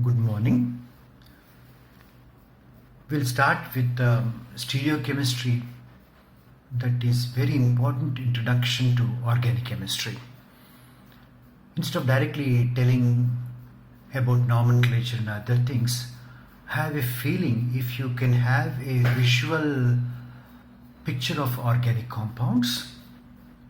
Good morning. We'll start with stereochemistry, that is very important introduction to organic chemistry. Instead of directly telling about nomenclature and other things, have a feeling if you can have a visual picture of organic compounds,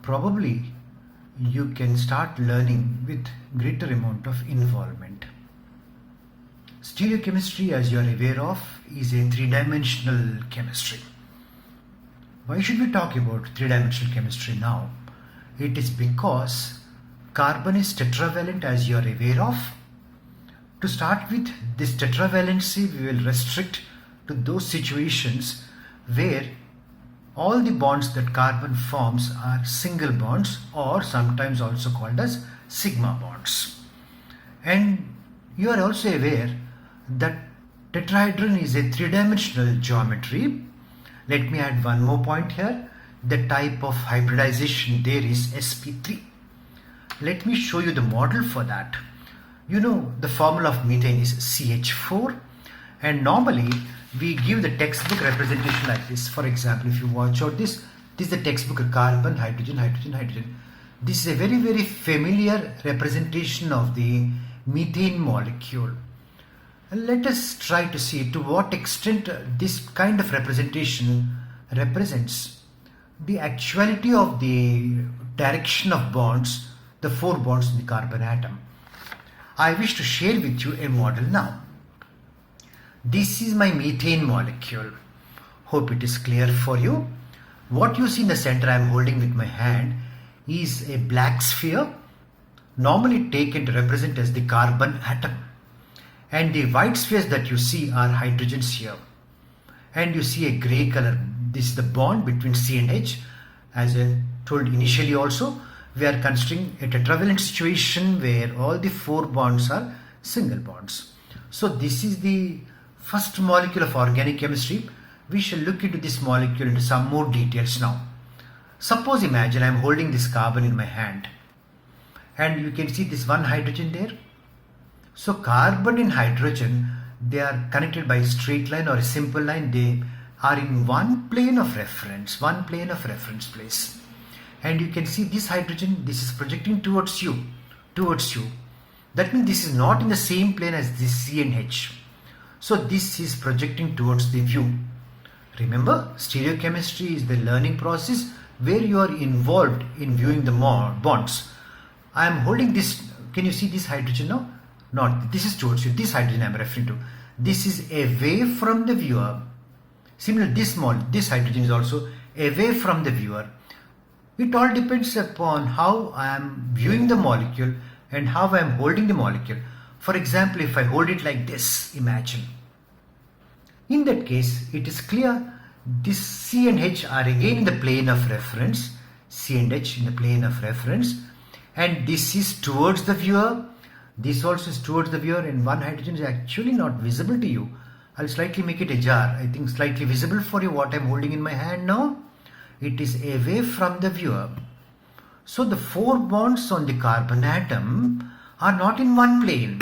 probably you can start learning with greater amount of involvement. Stereochemistry, as you are aware of, is a three-dimensional chemistry. Why should we talk about three-dimensional chemistry now? It is because carbon is tetravalent, as you are aware of. To start with, this tetravalency we will restrict to those situations where all the bonds that carbon forms are single bonds, or sometimes also called as sigma bonds. And you are also aware that tetrahedron is a three-dimensional geometry. Let me add one more point here. The type of hybridization there is sp3. Let me show you the model for that. You know the formula of methane is CH4, and normally we give the textbook representation like this. For example, if you watch out this is the textbook carbon, hydrogen, hydrogen, hydrogen. This is a very familiar representation of the methane molecule. And let us try to see to what extent this kind of representation represents the actuality of the direction of bonds, the four bonds in the carbon atom. I wish to share with you a model now. This is my methane molecule. Hope it is clear for you. What you see in the center I am holding with my hand is a black sphere, normally taken to represent as the carbon atom. And the white spheres that you see are hydrogens here. And you see a grey color. This is the bond between C and H. As I told initially also, we are considering a tetravalent situation where all the four bonds are single bonds. So this is the first molecule of organic chemistry. We shall look into this molecule into some more details now. Suppose imagine I am holding this carbon in my hand. And you can see this one hydrogen there. So carbon and hydrogen, they are connected by a straight line or a simple line. They are in one plane of reference place. And you can see this hydrogen, this is projecting towards you. That means this is not in the same plane as this C and H. So this is projecting towards the view. Remember, stereochemistry is the learning process where you are involved in viewing the bonds. I am holding this. Can you see this hydrogen now? Not this is towards you. This hydrogen I am referring to. This is away from the viewer. Similarly, this hydrogen is also away from the viewer. It all depends upon how I am viewing the molecule and how I am holding the molecule. For example, if I hold it like this, imagine. In that case, it is clear this C and H are again in the plane of reference. C and H in the plane of reference. And this is towards the viewer. This also is towards the viewer, and one hydrogen is actually not visible to you. I'll slightly make it ajar. I think slightly visible for you what I'm holding in my hand now. It is away from the viewer. So the four bonds on the carbon atom are not in one plane.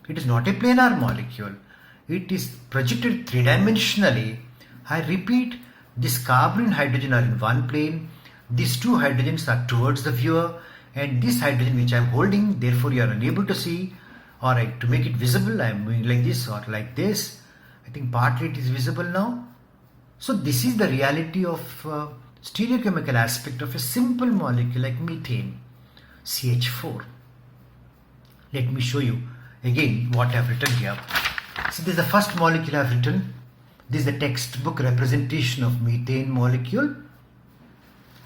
It is not a planar molecule. It is projected three-dimensionally. I repeat, this carbon and hydrogen are in one plane. These two hydrogens are towards the viewer. And this hydrogen which I am holding, therefore you are unable to see, or to make it visible I am moving like this or like this. I think partly it is visible now. So this is the reality of stereochemical aspect of a simple molecule like methane, CH4. Let me show you again what I have written here. So this is the first molecule I have written. This is the textbook representation of methane molecule.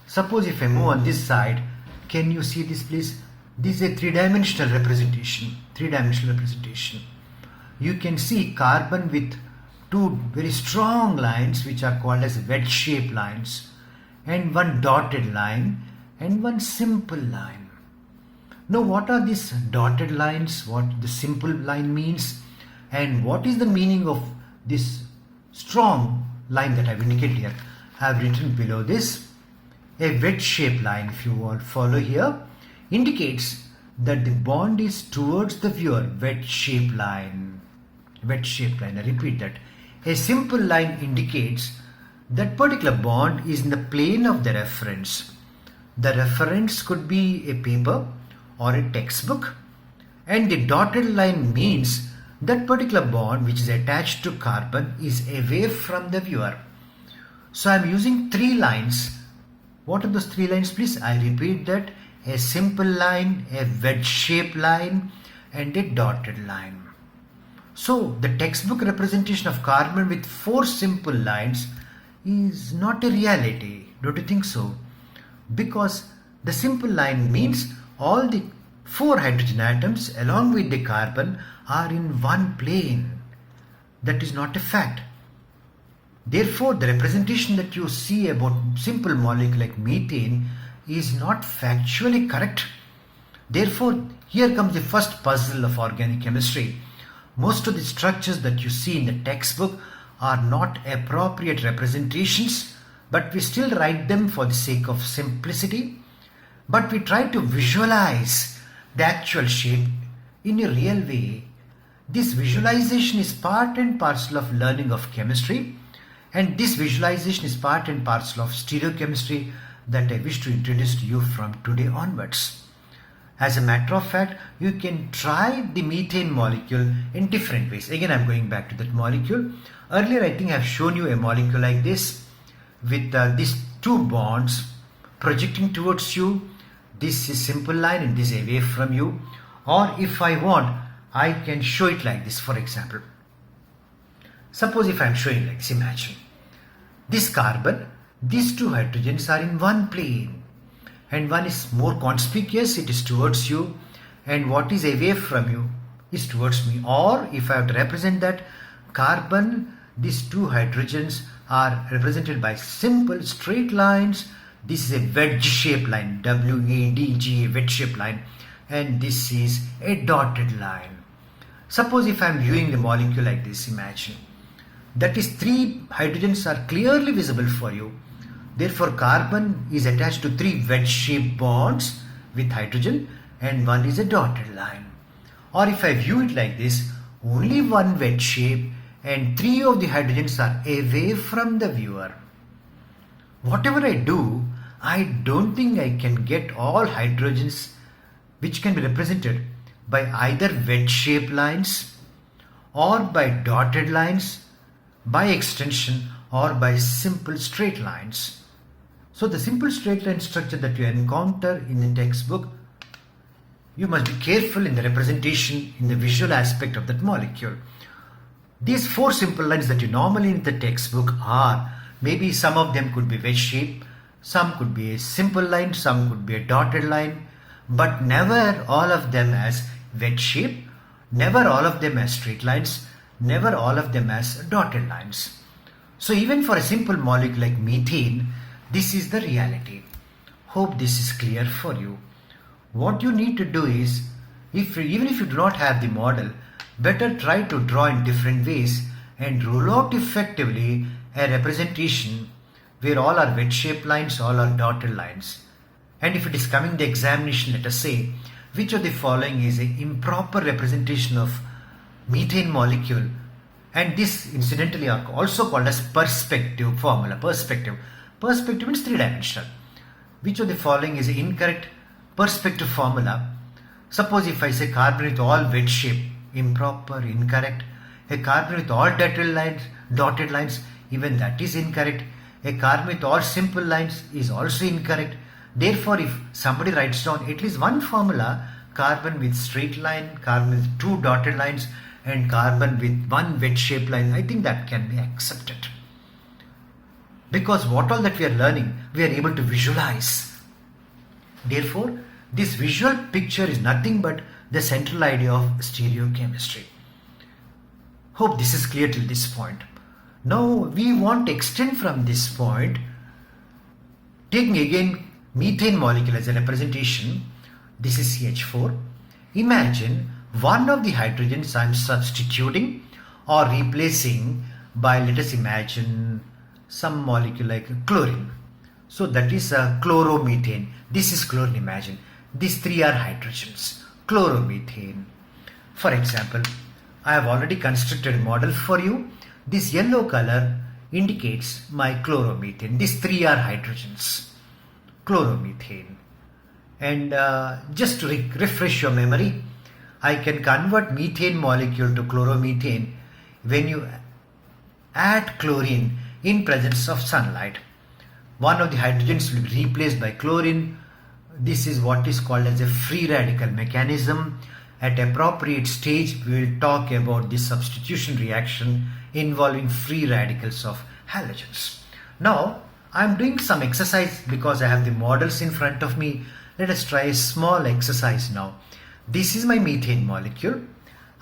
Suppose if I move on this side, can you see this please? This is a three-dimensional representation. You can see carbon with two very strong lines which are called as wedge-shaped lines, and one dotted line and one simple line. Now what are these dotted lines? What the simple line means? And what is the meaning of this strong line that I have indicated here? I have written below this. A wedge-shaped line, if you all follow here, indicates that the bond is towards the viewer, wedge shaped line. Wedge shaped line, I repeat that. A simple line indicates that particular bond is in the plane of the reference. The reference could be a paper or a textbook, and the dotted line means that particular bond which is attached to carbon is away from the viewer. So I am using 3 lines. What are those 3 lines, please? I repeat that: a simple line, a wedge shaped line, and a dotted line. So the textbook representation of carbon with 4 simple lines is not a reality. Don't you think so? Because the simple line means all the 4 hydrogen atoms along with the carbon are in one plane. That is not a fact. Therefore, the representation that you see about simple molecule like methane is not factually correct. Therefore, here comes the first puzzle of organic chemistry. Most of the structures that you see in the textbook are not appropriate representations, but we still write them for the sake of simplicity. But we try to visualize the actual shape in a real way. This visualization is part and parcel of learning of chemistry, and this visualization is part and parcel of stereochemistry that I wish to introduce to you from today onwards. As a matter of fact, you can try the methane molecule in different ways. Again, I'm going back to that molecule. Earlier, I think I've shown you a molecule like this with these 2 bonds projecting towards you. This is simple line and this is away from you. Or if I want, I can show it like this. For example, suppose if I'm showing like this, imagine this carbon, these 2 hydrogens are in one plane, and one is more conspicuous, it is towards you, and what is away from you is towards me. Or if I have to represent that carbon, these 2 hydrogens are represented by simple straight lines. This is a wedge shaped line, WADG, wedge shaped line, and this is a dotted line. Suppose if I am viewing the molecule like this, imagine that is 3 hydrogens are clearly visible for you. Therefore, carbon is attached to 3 wedge shaped bonds with hydrogen, and one is a dotted line. Or if I view it like this, only one wedge shape and 3 of the hydrogens are away from the viewer. Whatever I do, I don't think I can get all hydrogens which can be represented by either wedge shaped lines or by dotted lines, by extension, or by simple straight lines. So the simple straight line structure that you encounter in the textbook, you must be careful in the representation in the visual aspect of that molecule. These 4 simple lines that you normally in the textbook are, maybe some of them could be wedge shape, some could be a simple line, some could be a dotted line, but never all of them as wedge shape, never all of them as straight lines, never all of them as dotted lines. So even for a simple molecule like methane, this is the reality. Hope this is clear for you. What you need to do is, even if you do not have the model, better try to draw in different ways and rule out effectively a representation where all are wedge shaped lines, all are dotted lines. And if it is coming the examination, let us say, which of the following is an improper representation of methane molecule, and this incidentally are also called as perspective formula. Perspective means 3-dimensional. Which of the following is an incorrect perspective formula? Suppose if I say carbon with all wedge shape, improper, incorrect. A carbon with all dotted lines, even that is incorrect. A carbon with all simple lines is also incorrect. Therefore, if somebody writes down at least one formula, carbon with straight line, carbon with 2 dotted lines, and carbon with 1 wedge shaped line, I think that can be accepted. Because what all that we are learning, we are able to visualize. Therefore, this visual picture is nothing but the central idea of stereochemistry. Hope this is clear till this point. Now we want to extend from this point, taking again methane molecule as a representation. This is CH4. Imagine one of the hydrogens I am substituting or replacing by, let us imagine, some molecule like chlorine. So that is a chloromethane. This is chlorine, imagine. These 3 are hydrogens. chloromethane. For example, I have already constructed a model for you. This yellow color indicates my chloromethane. These three are hydrogens, chloromethane. And just to refresh your memory, I can convert methane molecule to chloromethane when you add chlorine in presence of sunlight. One of the hydrogens will be replaced by chlorine. This is what is called as a free radical mechanism. At appropriate stage, we will talk about the substitution reaction involving free radicals of halogens. Now, I am doing some exercise because I have the models in front of me. Let us try a small exercise now. This is my methane molecule.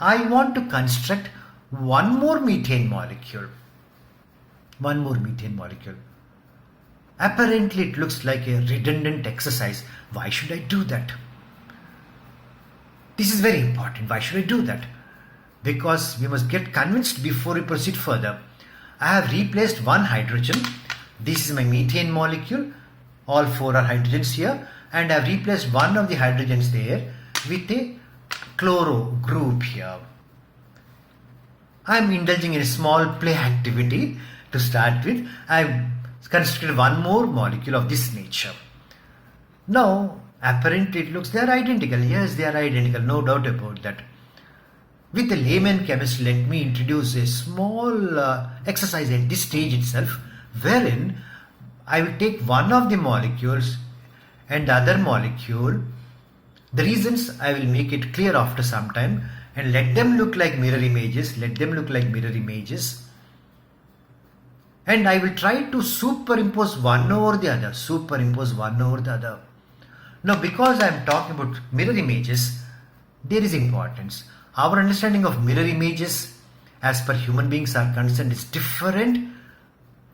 I want to construct one more methane molecule. One more methane molecule. Apparently, it looks like a redundant exercise. Why should I do that? This is very important. Why should I do that? Because we must get convinced before we proceed further. I have replaced one hydrogen. This is my methane molecule. All four are hydrogens here. And I have replaced one of the hydrogens there with a chloro group here. I am indulging in a small play activity to start with. I have constructed one more molecule of this nature. Now, apparently it looks they are identical. Yes, they are identical, no doubt about that. With the layman chemist, let me introduce a small exercise at this stage itself, wherein I will take one of the molecules and the other molecule. The reasons I will make it clear after some time, and let them look like mirror images. Let them look like mirror images. And I will try to superimpose one over the other. Superimpose one over the other. Now, because I am talking about mirror images, there is importance. Our understanding of mirror images as per human beings are concerned is different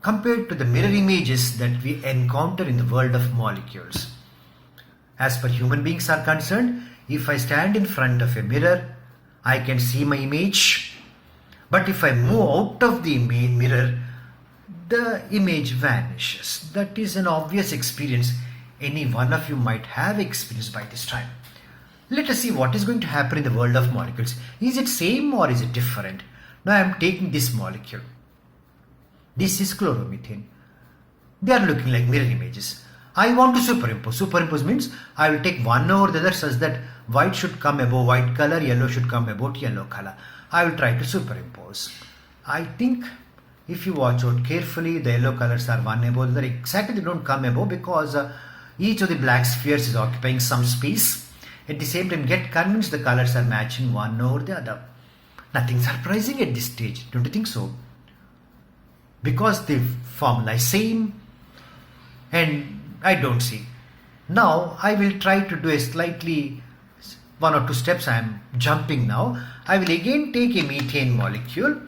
compared to the mirror images that we encounter in the world of molecules. As per human beings are concerned, if I stand in front of a mirror, I can see my image. But if I move out of the mirror, the image vanishes. That is an obvious experience. Any one of you might have experienced by this time. Let us see what is going to happen in the world of molecules. Is it same or is it different? Now I am taking this molecule. This is chloromethane. They are looking like mirror images. I want to superimpose. Superimpose means I will take one over the other such that white should come above white color, yellow should come above yellow color. I will try to superimpose. I think if you watch out carefully, the yellow colors are one above the other. Exactly they don't come above because each of the black spheres is occupying some space. At the same time, get convinced the colors are matching one over the other. Nothing surprising at this stage, don't you think so? Because the formula is same and I don't see. Now I will try to do a slightly one or two steps. I am jumping now. I will again take a methane molecule,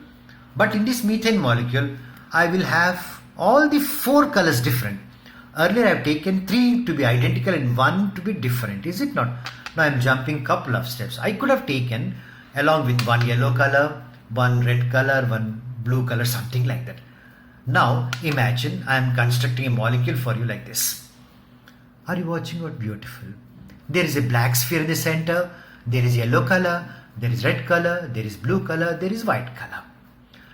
but in this methane molecule I will have all the four colors different. Earlier I have taken three to be identical and one to be different, is it not? Now I am jumping couple of steps. I could have taken along with one yellow color, one red color, one blue color, something like that. Now imagine I am constructing a molecule for you like this. Are you watching? What beautiful. There is a black sphere in the center, there is yellow color, there is red color, there is blue color, there is white color.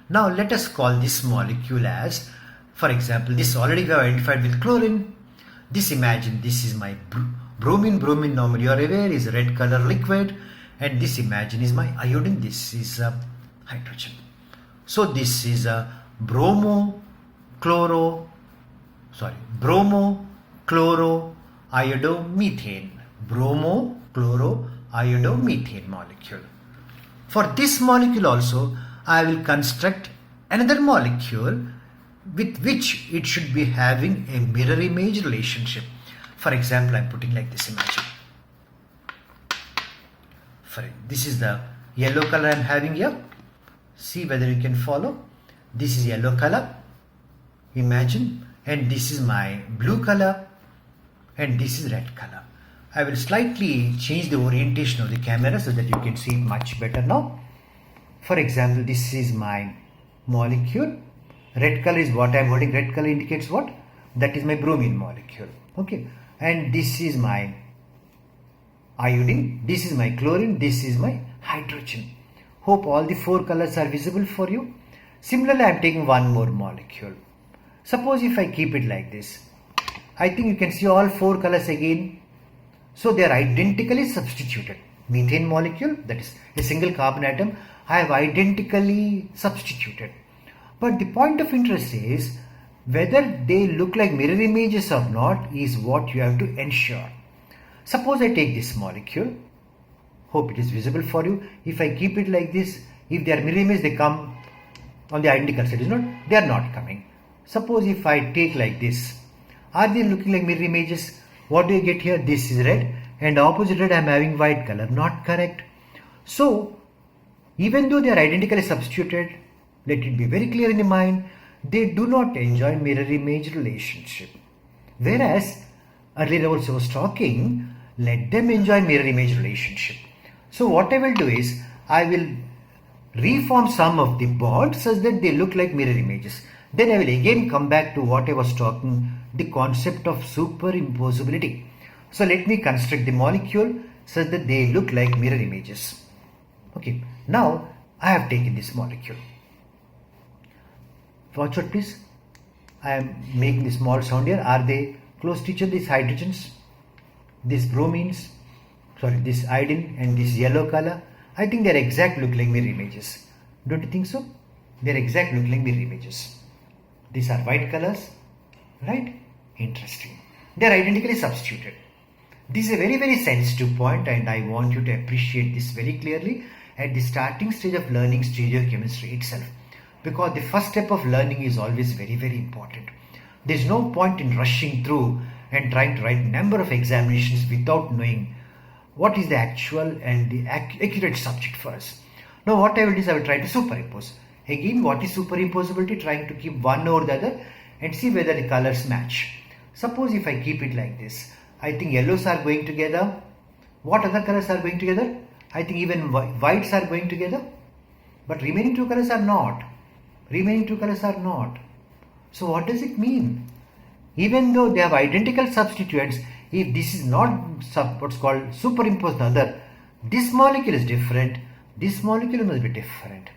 Now let us call this molecule as, for example, this already we have identified with chlorine. This imagine this is my bromine. Bromine normally you are aware is a red color liquid, and this imagine is my iodine. This is hydrogen. So this is a bromo chloro iodomethane. Bromo chloro iodomethane molecule. For this molecule also I will construct another molecule with which it should be having a mirror image relationship. For example, I am putting like this, imagine. This is the yellow color I am having here. See whether you can follow. This is yellow color, imagine, and this is my blue color, and this is red color. I will slightly change the orientation of the camera so that you can see it much better now. For example, this is my molecule. Red color is what I am holding. Red color indicates what? That is my bromine molecule. Okay. And this is my iodine, this is my chlorine, this is my hydrogen. Hope all the 4 colors are visible for you. Similarly, I am taking one more molecule. Suppose if I keep it like this, I think you can see all 4 colors again. So they are identically substituted. Methane molecule, that is a single carbon atom, I have identically substituted. But the point of interest is whether they look like mirror images or not is what you have to ensure. Suppose I take this molecule. Hope it is visible for you. If I keep it like this, if they are mirror images, they come on the identical side. Is not? They are not coming. Suppose if I take like this, are they looking like mirror images? What do you get here? This is red, and opposite red I am having white color. Not correct. So even though they are identically substituted, let it be very clear in the mind, they do not enjoy mirror image relationship. Whereas earlier also I was talking, let them enjoy mirror image relationship. So what I will do is, I will reform some of the bonds such that they look like mirror images. Then I will again come back to what I was talking, the concept of superimposability. So let me construct the molecule such that they look like mirror images. Okay, now I have taken this molecule. Watch out please. I am making the small sound here. Are they close to each other, these hydrogens? These bromines, this iodine and this yellow color, I think they are exactly look like mirror images. Don't you think so? They are exactly look like mirror images. These are white colors, right? Interesting. They are identically substituted. This is a very, very sensitive point, and I want you to appreciate this very clearly at the starting stage of learning stereochemistry itself. Because the first step of learning is always very, very important. There is no point in rushing through and trying to write a number of examinations without knowing what is the actual and the accurate subject for us. Now what I will do is I will try to superimpose. Again, what is superimposability? Trying to keep one over the other and see whether the colors match. Suppose if I keep it like this, I think yellows are going together. What other colors are going together? I think even whites are going together. But remaining 2 colors are not. Remaining 2 colors are not. So what does it mean? Even though they have identical substituents, if this is not what's called superimposed on the other, this molecule is different, this molecule must be different.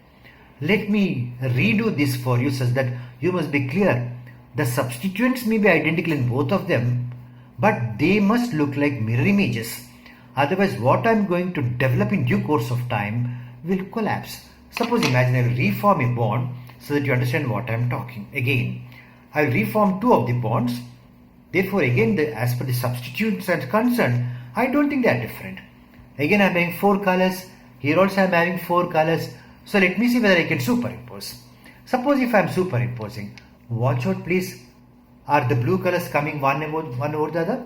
Let me redo this for you such that you must be clear. The substituents may be identical in both of them, but they must look like mirror images. Otherwise, what I am going to develop in due course of time will collapse. Suppose imagine I will reform a bond so that you understand what I am talking. Again, I will reform 2 of the bonds. Therefore, again, as per the substituents are concerned, I don't think they are different. Again, I am having 4 colors. Here also I am having 4 colors. So let me see whether I can superimpose. Suppose if I am superimposing, watch out please. Are the blue colors coming one over the other?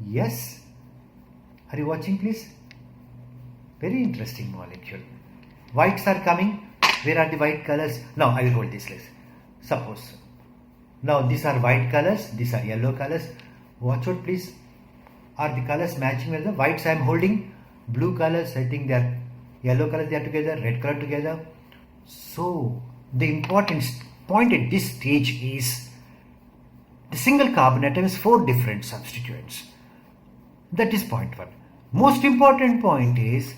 Yes. Are you watching please? Very interesting molecule. Whites are coming. Where are the white colors? Now I will hold this list. Suppose. Now these are white colors, these are yellow colors. Watch out please. Are the colors matching with the whites I am holding? Blue colors, I think they are yellow colors, they are together, red color together. So the important point at this stage is the single carbon atom has 4 different substituents. That is point 1. Most important point is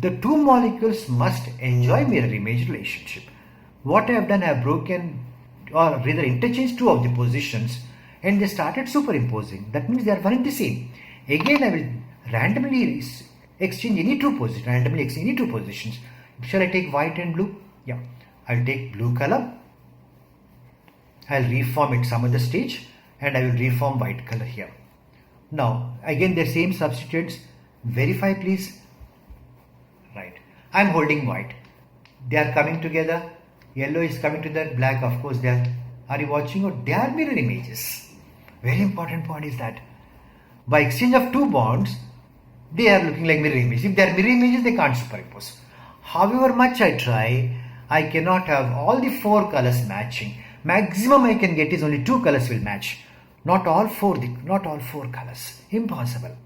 the 2 molecules must enjoy mirror image relationship. What I have done, I have broken or rather interchanged 2 of the positions and they started superimposing. That means they are one and the same. Again, I will randomly exchange any 2 positions. Shall I take white and blue? Yeah, I will take blue color. I will reform at some other stage and I will reform white color here. Now, again, the same substituents. Verify please. Right. I am holding white. They are coming together. Yellow is coming to the black. Of course, they are you watching? Or they are mirror images. Very important point is that by exchange of 2 bonds, they are looking like mirror images. If they are mirror images, they can't superimpose. However much I try, I cannot have all the 4 colors matching. Maximum I can get is only 2 colors will match. Not all 4 colors. Impossible.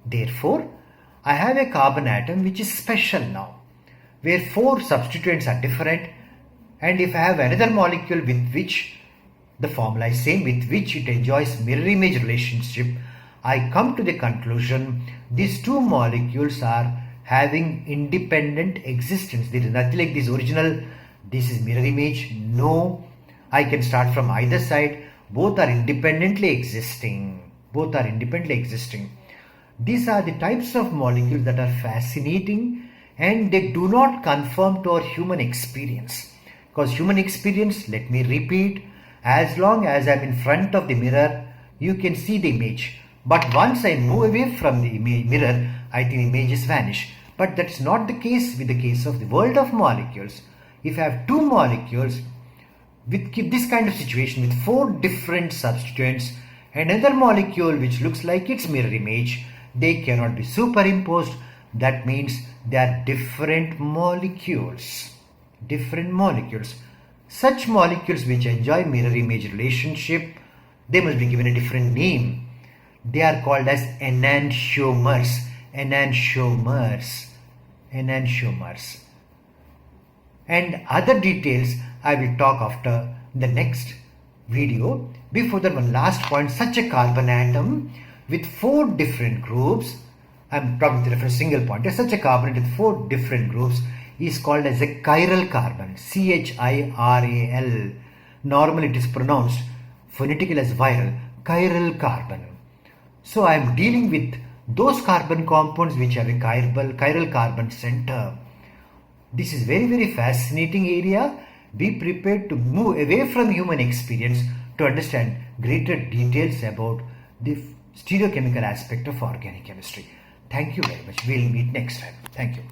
Therefore, I have a carbon atom which is special now, where 4 substituents are different, and if I have another molecule with which the formula is same, with which it enjoys mirror image relationship, I come to the conclusion these two molecules are having independent existence. There is nothing like this original, this is mirror image. No, I can start from either side. Both are independently existing. Both are independently existing. These are the types of molecules that are fascinating, and they do not conform to our human experience. Because human experience, let me repeat, as long as I'm in front of the mirror, you can see the image. But once I move away from the mirror, I think images vanish. But that's not the case with the case of the world of molecules. If I have two molecules with this kind of situation with four different substituents, another molecule which looks like its mirror image, they cannot be superimposed. That means they are different molecules. Different molecules. Such molecules which enjoy mirror image relationship, they must be given a different name. They are called as enantiomers. Enantiomers. Enantiomers. And other details I will talk after the next video. Before that, one last point, such a carbon atom with four different groups, I'm talking to a single point, such a carbon with four different groups is called as a chiral carbon, CHIRAL. Normally it is pronounced phonetically as viral, chiral carbon. So I am dealing with those carbon compounds which have a chiral carbon center. This is very fascinating area. Be prepared to move away from human experience to understand greater details about the stereochemical aspect of organic chemistry. Thank you very much. We'll meet next time. Thank you.